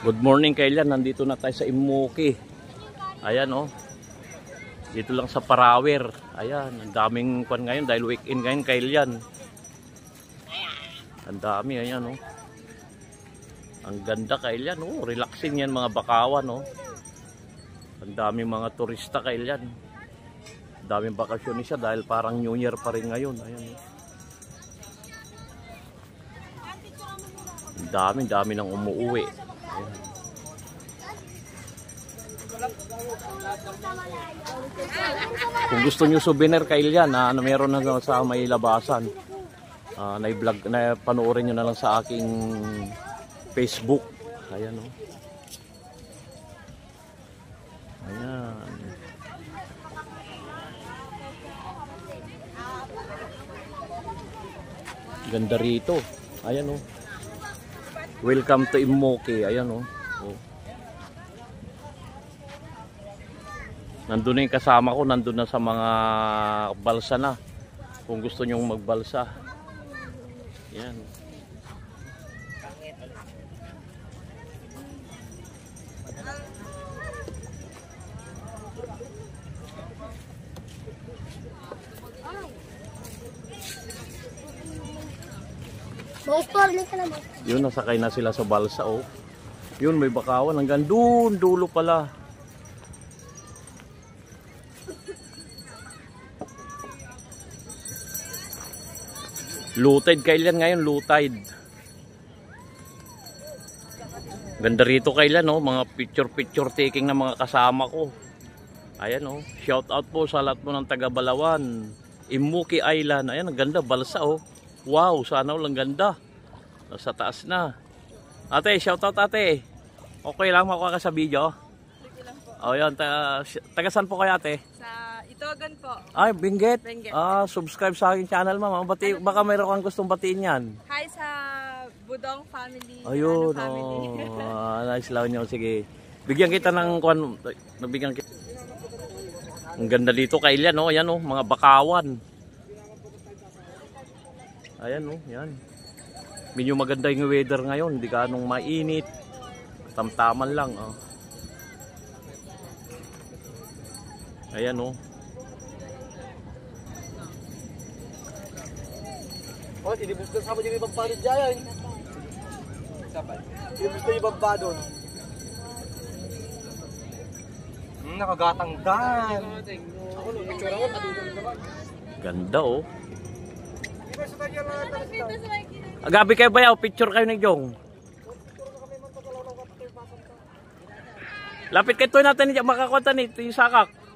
Good morning Kailan, nandito na tayo sa Imuki. Ayan oh. Dito lang sa Parawer. Ayan, ang daming kwan ngayon dahil weekend ngayon Kailan. Ang dami, ayan oh. Ang ganda Kailan oh, relaxing yan mga bakawan oh. Ang daming mga turista Kailan. Ang daming bakasyon siya dahil parang New Year pa rin ngayon. Ayan oh. Ang dami nang umuuwi. Ayan. Kung gusto nyo souvenir Kailan, meron na sa may labasan. Na-vlog, na panoorin nyo na lang sa aking Facebook. Ayan o. Ayan. Ganda rito. Ayan o. Welcome to Imuki. Ayan o. Nandun na yung kasama ko, nandun na sa mga balsa na. Kung gusto nyong magbalsa. Yan. Yun, nasakay na sila sa balsa oh. Yun, may bakawan hanggang doon, dulo pala. Low tide Kailan ngayon, low tide. Ganda rito Kailan oh, mga picture taking ng mga kasama ko. Ayan oh, shout out po sa lahat po ng taga Balawan, Imuki Island. Ayan, ang ganda, balsa oh. Wow, sana lang ganda. Nasa taas na. Ate, shout out ate. Okay lang makuha ka sa video? Oh, yan, taga saan po kayo ate? Sa Itogan po. Ay, Benguet. Benguet. Subscribe sa aking channel ma'am. Baka mayroon kang gustong batiin yan. Hi sa Budong family. Ayun, family. nice lang nyo. Sige. Bigyan kita ng kwan. Nabigyan kita. Ang ganda dito Kailan, no? Ayan, no? Mga bakawan. Ayan, no? Yan. Medyo maganda yung weather ngayon. Hindi ka anong mainit. Tamtaman lang, oh. Ayan oh. Oh, tinibus ka sama yung ibang parid dyan. Tinibus ka yung ibang pa doon. Nakagatanggan. Ganda oh. Gabi kayo ba yaw? Picture kayo ni Jong. Lapit kayo natin makakuha ni yung sakak.